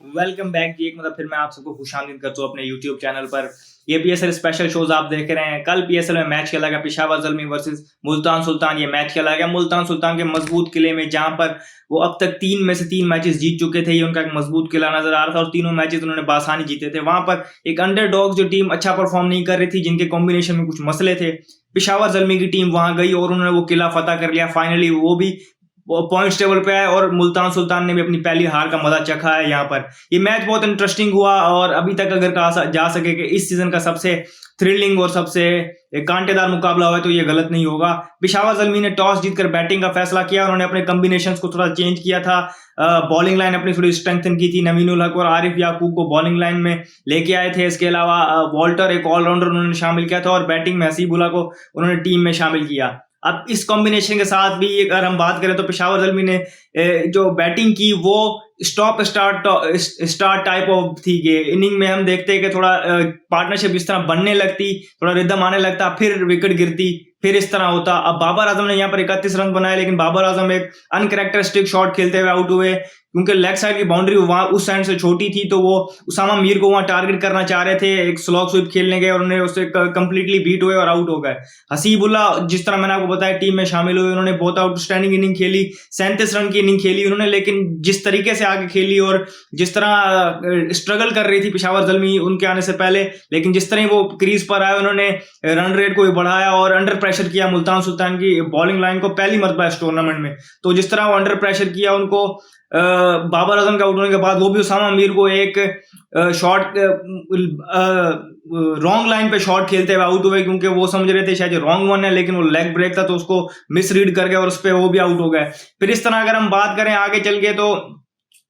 Welcome back जी। एक मतलब फिर मैं आप सबको खुशामदीद करता हूँ अपने यूट्यूब चैनल पर। ये पीएसएल स्पेशल शोज आप देख रहे हैं। कल पीएसएल में मैच खेला गया, पेशावर ज़ल्मी वर्सेस मुल्तान सुल्तान। ये मैच खेला गया मुल्तान सुल्तान के मजबूत किले में, जहां पर वो अब तक 3 में से 3 मैचेस जीत चुके थे। ये उनका एक मजबूत किला नजर आ रहा था और तीनों मैचेस उन्होंने बासानी जीते थे। वहां पर एक अंडरडॉग जो टीम अच्छा परफॉर्म नहीं कर रही थी, जिनके कॉम्बिनेशन में कुछ मसले थे, पेशावर ज़ल्मी की टीम वहां गई और उन्होंने वो किला फतह कर लिया। फाइनली वो भी पॉइंट्स टेबल पे आए और मुल्तान सुल्तान ने भी अपनी पहली हार का मजा चखा है। यहाँ पर ये मैच बहुत इंटरेस्टिंग हुआ और अभी तक अगर कहा जा सके कि इस सीजन का सबसे थ्रिलिंग और सबसे कांटेदार मुकाबला हुआ तो ये गलत नहीं होगा। पेशावर ज़ल्मी ने टॉस जीतकर बैटिंग का फैसला किया। उन्होंने अपने कॉम्बिनेशंस को थोड़ा चेंज किया था। बॉलिंग लाइन अपनी थोड़ी स्ट्रेंथन की थी। नवीनुल हक और आरिफ याकूब को बॉलिंग लाइन में लेके आए थे। इसके अलावा वॉल्टर, एक ऑलराउंडर, उन्होंने शामिल किया था और बैटिंग में हसीबुल्ला को उन्होंने टीम में शामिल किया। अब इस कॉम्बिनेशन के साथ भी अगर हम बात करें तो पेशावर ज़ल्मी ने जो बैटिंग की वो स्टॉप स्टार्ट टाइप ऑफ थी। कि इनिंग में हम देखते हैं कि थोड़ा पार्टनरशिप इस तरह बनने लगती, थोड़ा रिदम आने लगता, फिर विकेट गिरती, फिर इस तरह होता। अब बाबर आजम ने यहाँ पर 31 रन बनाए, लेकिन बाबर आजम एक अनकैरेक्टरिस्टिक शॉट खेलते हुए आउट हुए, क्योंकि लेग साइड की बाउंड्री वहां उस साइड से छोटी थी। तो वो उसामा मीर को वहां टारगेट करना चाह रहे थे, एक स्लॉग स्वीप खेलने गए और उन्होंने उससे कंप्लीटली बीट हुए और आउट हो गए। हसीबुल्ला, जिस तरह मैंने आपको बताया, टीम में शामिल हुए, उन्होंने बहुत आउटस्टैंडिंग इनिंग खेली, 37 रन की इनिंग खेली उन्होंने। लेकिन जिस तरीके से आगे खेली और जिस तरह स्ट्रगल कर रही थी पेशावर ज़ल्मी उनके आने से पहले, लेकिन जिस तरह वो क्रीज पर आए, उन्होंने रन रेट को भी बढ़ाया और अंडर प्रेशर किया मुल्तान सुल्तान की बॉलिंग लाइन को पहली मरतबा इस टूर्नामेंट में। तो जिस तरह वो अंडर प्रेशर किया उनको, बाबर आजम के आउट होने के बाद वो भी उसामा मीर को एक शॉट रॉन्ग लाइन पे शॉट खेलते हुए आउट हुए, क्योंकि वो समझ रहे थे शायद रॉन्ग वन है, लेकिन वो लेग ब्रेक था तो उसको मिस रीड कर गया और उस पर वो भी आउट हो गए। फिर इस तरह अगर हम बात करें आगे चल के तो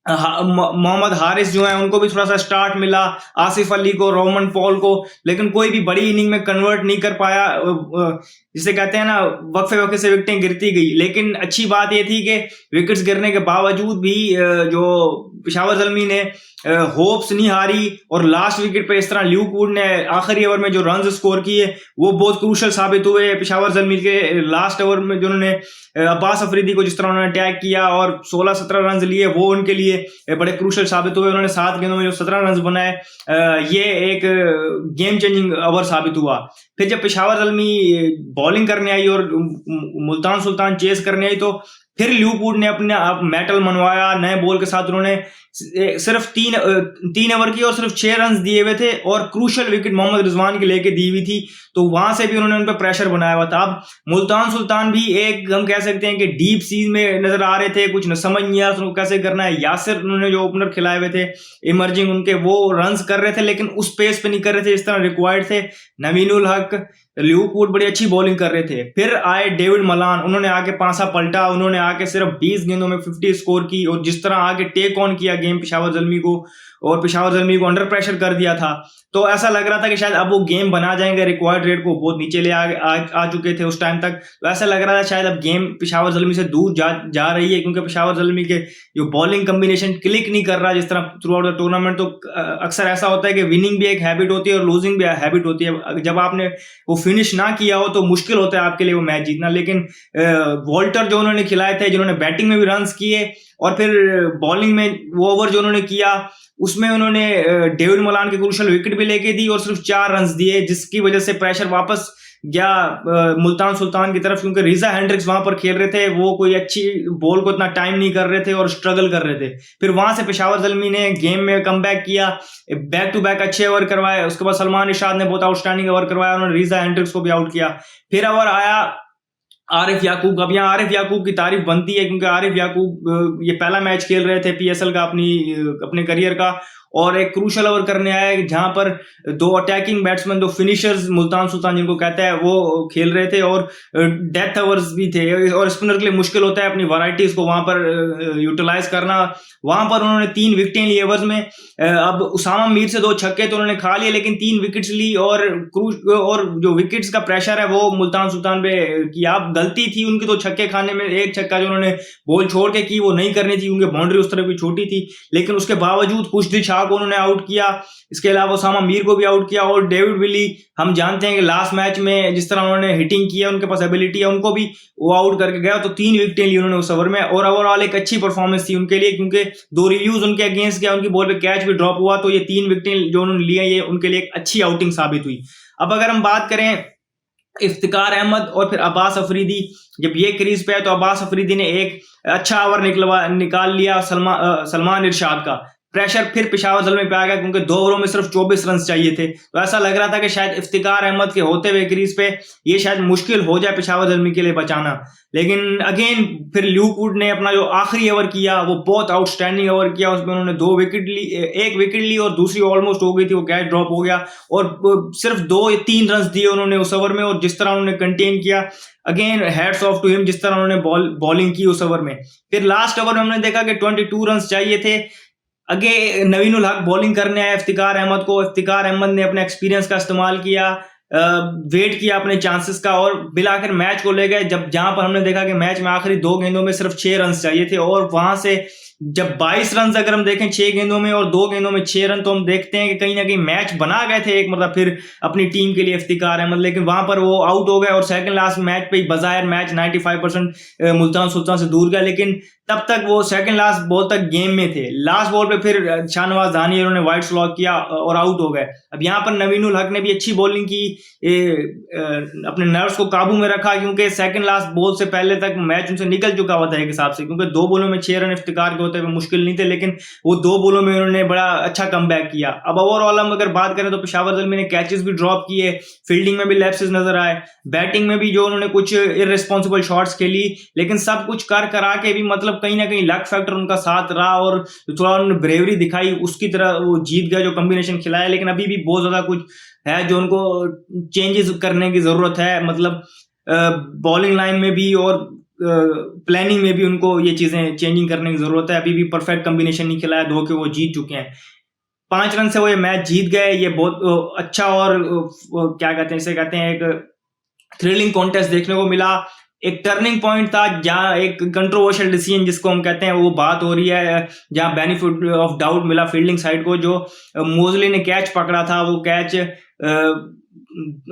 मोहम्मद हारिस जो है उनको भी थोड़ा सा स्टार्ट मिला, आसिफ अली को, रोमन पॉल को, लेकिन कोई भी बड़ी इनिंग में कन्वर्ट नहीं कर पाया। जिसे कहते हैं ना, वक्फे वक्फे से विकेटें गिरती गई। लेकिन अच्छी बात यह थी कि विकेट्स गिरने के बावजूद भी जो पेशावर ज़ल्मी ने होप्स नहीं हारी और लास्ट विकेट पे इस तरह ल्यूक वुड ने आखिरी ओवर में जो रन स्कोर किए वो बहुत क्रूशल साबित हुए। पेशावर ज़ल्मी के लास्ट ओवर में जो उन्होंने अब्बास अफरीदी को जिस तरह उन्होंने अटैक किया और 16-17 रन लिए, वो उनके लिए बड़े क्रूशल साबित हुए। उन्होंने 7 गेंदों में जो 17 रन बनाए, ये एक गेम चेंजिंग ओवर साबित हुआ। फिर जब पेशावर ज़ल्मी बॉलिंग करने आई और मुल्तान सुल्तान चेस करने आई, तो फिर ल्यूक वुड ने अपने आप मेटल मनवाया। नए बॉल के साथ उन्होंने सिर्फ 3 ओवर की और सिर्फ 6 रन दिए हुए थे और क्रूशल विकेट मोहम्मद रिजवान की लेके दी हुई थी, तो वहां से भी उन्होंने उन पर प्रेशर बनाया हुआ था। अब मुल्तान सुल्तान भी एक, हम कह सकते हैं कि डीप सीज में नजर आ रहे थे, कुछ न समझ नहीं आ रहा कैसे करना है। यासिर उन्होंने जो ओपनर खिलाए हुए थे इमर्जिंग उनके, वो रन्स कर रहे थे लेकिन उस पेस पे नहीं कर रहे थे जिस तरह रिक्वायर्ड थे। नवीनुल हक, ल्यूक वुड बड़ी अच्छी बॉलिंग कर रहे थे। फिर आए डेविड मलान, उन्होंने आके पांसा पलटा, उन्होंने आके सिर्फ 20 गेंदों में 50 स्कोर की और जिस तरह आगे टेक ऑन किया गेम पेशावर ज़ल्मी को और पेशावर ज़ल्मी को अंडर प्रेशर कर दिया था, तो ऐसा लग रहा था कि शायद अब वो गेम बना जाएंगे। रिक्वायर्ड रेट को बहुत नीचे ले आ चुके थे उस टाइम तक, तो ऐसा लग रहा था शायद अब गेम पेशावर ज़ल्मी से दूर जा रही है, क्योंकि पेशावर ज़ल्मी के जो बॉलिंग कॉम्बिनेशन क्लिक नहीं कर रहा जिस तरह थ्रू आउट द टूर्नामेंट। तो अक्सर ऐसा होता है कि विनिंग भी एक हैबिट होती है और लूजिंग भी हैबिट होती है। जब आपने वो फिनिश ना किया हो तो मुश्किल होता है आपके लिए वो मैच जीतना। लेकिन वॉल्टर जो उन्होंने खिलाए थे, जिन्होंने बैटिंग में भी रन्स किए और फिर बॉलिंग में वो ओवर जो उन्होंने किया उसमें उन्होंने डेविड मलान के क्रूशल विकेट भी लेके दी और सिर्फ 4 रन दिए, जिसकी वजह से प्रेशर वापस गया मुल्तान सुल्तान की तरफ, क्योंकि रीजा हेंड्रिक्स वहां पर खेल रहे थे। वो कोई अच्छी बॉल को इतना टाइम नहीं कर रहे थे और स्ट्रगल कर रहे थे। फिर वहां से पेशावर ज़ल्मी ने गेम में कमबैक किया, बैक टू बैक अच्छे ओवर करवाए। उसके बाद सलमान इरशाद ने बहुत आउटस्टैंडिंग ओवर करवाया, उन्होंने रीजा हेंड्रिक्स को भी आउट किया। फिर ओवर आया आरिफ याकूब। अब यहाँ आरिफ याकूब की तारीफ बनती है, क्योंकि आरिफ याकूब ये पहला मैच खेल रहे थे पीएसएल का अपने करियर का, और एक क्रूशल ओवर करने आए जहां पर 2 attacking batsman, 2 finishers Multan Sultan जिनको कहते हैं, वो खेल रहे थे और डेथ ओवर्स भी थे। और स्पिनर के लिए मुश्किल होता है अपनी वैरायटीज को वहां पर यूटिलाइज करना। वहां पर उन्होंने 3 विकेटें ली ओवर्स में। अब उसामा मीर से 2 छक्के तो उन्होंने खा लिए, लेकिन 3 विकेट्स ली और जो विकेट्स का प्रेशर है वो मुल्तान सुल्तान पे किया। अब गलती थी उनकी तो छक्के खाने में, एक छक्का जो उन्होंने बॉल छोड़ के की वो नहीं करनी थी, क्योंकि बाउंड्री उस तरह की छोटी थी। लेकिन उसके बावजूद खुशदिल शाह को उन्होंने आउट किया, इसके अलावा ओसामा मीर को भी आउट किया, और डेविड विली हम जानते हैं कि लास्ट मैच में जिस तरह उन्होंने हिटिंग किया, उनके पास एबिलिटी है, उनको भी वो आउट करके गया। तो 3 विकेटें ली उन्होंने उस ओवर में, और ओवरऑल एक अच्छी परफॉर्मेंस थी उनके लिए, क्योंकि 2 रिव्यूज उनके अगेंस्ट गया, उनकी बॉल पे कैच भी ड्रॉप हुआ, तो ये 3 विकेटें जो उन्होंने लिया ये उनके लिए एक अच्छी आउटिंग साबित हुई। अब अगर हम बात करें इफ्तिकार अहमद और फिर अब्बास अफरीदी, जब ये क्रीज पे है तो अब्बास अफरीदी ने एक अच्छा ओवर निकाल लिया सलमान इरशाद का। प्रेशर फिर पेशावर ज़ल्मी पे आ गया, क्योंकि 2 ओवरों में सिर्फ 24 रन चाहिए थे, तो ऐसा लग रहा था कि शायद इफ्तिकार अहमद के होते हुए क्रीज पे ये शायद मुश्किल हो जाए पेशावर ज़ल्मी के लिए बचाना। लेकिन अगेन फिर ल्यूक वुड ने अपना जो आखिरी ओवर किया वो बहुत आउटस्टैंडिंग ओवर किया, उसमें उन्होंने 2 विकेट ली, 1 विकेट ली और दूसरी ऑलमोस्ट हो गई थी, वो कैच ड्रॉप हो गया, और सिर्फ 2 या 3 रन दिए उन्होंने उस ओवर में, और जिस तरह उन्होंने कंटेन किया, again hats off to him, जिस तरह उन्होंने बॉलिंग की उस ओवर में। फिर लास्ट ओवर में हमने देखा कि 22 रन चाहिए थे, अगे नवीनुल हक बॉलिंग करने आया इफ्तिकार अहमद को। इफ्तिकार अहमद ने अपने एक्सपीरियंस का इस्तेमाल किया, वेट किया अपने चांसेस का, और बिलाकर मैच को ले गए, जहां पर हमने देखा कि मैच में आखिरी 2 गेंदों में सिर्फ 6 रन चाहिए थे, और वहां से जब 22 रन अगर हम देखें 6 गेंदों में और 2 गेंदों में 6 रन, तो हम देखते हैं कि कहीं ना कहीं मैच बना गए थे एक मतलब फिर अपनी टीम के लिए इफ्तिकार अहमद, लेकिन वहां पर वो आउट हो गए, और सेकंड लास्ट मैच पे बजायर मैच 95% मुल्तान सुल्तान से दूर गया, लेकिन तब तक वो सेकंड लास्ट बॉल तक गेम में थे। लास्ट बॉल पे फिर शाहनवाज दानी उन्होंने वाइड स्लॉग किया और आउट हो गए। अब यहाँ पर नवीनुल हक ने भी अच्छी बॉलिंग की, अपने नर्व्स को काबू में रखा, क्योंकि सेकंड लास्ट बॉल से पहले तक मैच उनसे निकल चुका हुआ था एक हिसाब से, क्योंकि 2 बॉलों में 6 रन इफ्तिकार के होते हुए मुश्किल नहीं थे, लेकिन वो 2 बॉलों में उन्होंने बड़ा अच्छा कमबैक किया। अब ओवरऑल हम अगर बात करें तो पेशावर ज़ल्मी ने कैचेस भी ड्रॉप किए, फील्डिंग में भी लैप्सेस नजर आए, बैटिंग में भी जो उन्होंने कुछ इररिस्पॉन्सिबल शॉट्स खेली, लेकिन सब कुछ कर करा के भी मतलब कहीं ना कहीं लक फैक्टर उनका साथ रहा, और थोड़ा उन्होंने ब्रेवरी दिखाई, उसकी तरह वो जीत गया जो कॉम्बिनेशन खिलाया। लेकिन अभी भी बहुत ज्यादा कुछ है जो उनको चेंजेस करने की जरूरत है, मतलब बॉलिंग लाइन में भी और प्लानिंग में भी उनको ये चीजें चेंजिंग करने की जरूरत है। अभी भी परफेक्ट कॉम्बिनेशन नहीं खिलाया, 2 के वो जीत चुके हैं, 5 रन से वो ये मैच जीत गए। ये बहुत अच्छा और क्या कहते हैं, इसे कहते हैं एक थ्रिलिंग कॉन्टेस्ट देखने को मिला, एक टर्निंग पॉइंट था, जहां एक कंट्रोवर्शियल डिसीजन जिसको हम कहते हैं वो बात हो रही है, जहां बेनिफिट ऑफ डाउट मिला फील्डिंग साइड को, जो मोजली ने कैच पकड़ा था, वो कैच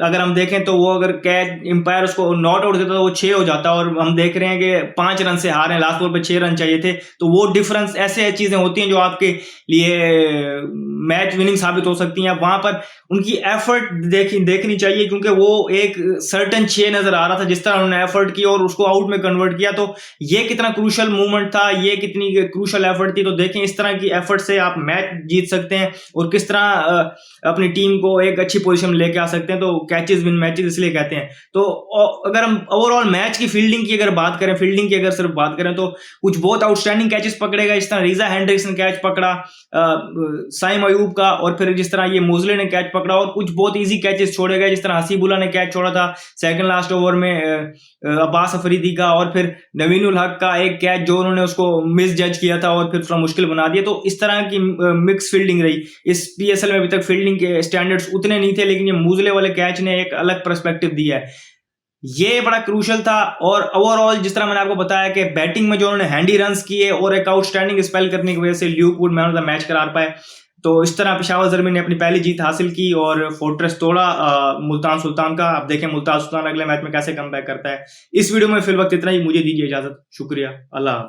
अगर हम देखें तो वो अगर कैच एम्पायर उसको नॉट आउट देता तो वो 6 हो जाता, और हम देख रहे हैं कि 5 रन से हारे, लास्ट बॉल पे 6 रन चाहिए थे, तो वो डिफरेंस, ऐसे चीजें होती हैं जो आपके लिए मैच विनिंग साबित हो सकती हैं। वहां पर उनकी एफर्ट देखनी चाहिए, क्योंकि वो एक सर्टन 6 नजर आ रहा था जिस तरह उन्होंने एफर्ट की और उसको आउट में कन्वर्ट किया, तो ये कितना क्रूशल मूवमेंट था, ये कितनी क्रूशल एफर्ट थी। तो देखें इस तरह की एफर्ट से आप मैच जीत सकते हैं और किस तरह अपनी टीम को एक अच्छी पोजीशन में लेके आ सकते हैं। तो कैचेस विन मैचेस इसलिए कहते हैं। तो अगर हम ओवरऑल मैच की फील्डिंग की अगर बात करें, फील्डिंग की अगर सिर्फ बात करें तो कुछ बहुत आउटस्टैंडिंग कैचेस पकड़ेगा, इस तरह रीजा हेंड्रिक्स ने कैच पकड़ा साइम अयूब का, और फिर जिस तरह ये मोजले ने कैच पकड़ा, और कुछ बहुत इजी कैचेस छोड़े गए, जिस तरह हसीबुल्ला ने कैच छोड़ा था सेकंड लास्ट ओवर में अब्बास अफरीदी का, और फिर नवीनुल हक का एक कैच जो उन्होंने उसको मिस जज किया था और फिर थोड़ा मुश्किल बना दिया। तो इस तरह की मिक्स फील्डिंग रही। इस पीएसएल में अभी तक फील्डिंग के स्टैंडर्ड्स उतने नहीं थे, लेकिन ये मोजले वाले कैच ने एक अलग पर्सपेक्टिव दिया है, ये बड़ा क्रूशल था। और ओवरऑल जिस तरह मैंने आपको बताया कि बैटिंग में जो उन्होंने हैंडी रन्स किए और एक आउटस्टैंडिंग स्पेल करने की वजह से Luke Wood man of the match करार पाए। तो इस तरह पेशावर ज़ल्मी ने अपनी पहली जीत हासिल की और फोर्ट्रेस तोड़ा मुल्तान सुल्तान का। अब देखें मुल्तान सुल्तान अगले मैच में कैसे कमबैक करता है। इस वीडियो में फिल वक्त इतना ही, मुझे दीजिए इजाजत, शुक्रिया, अल्लाह।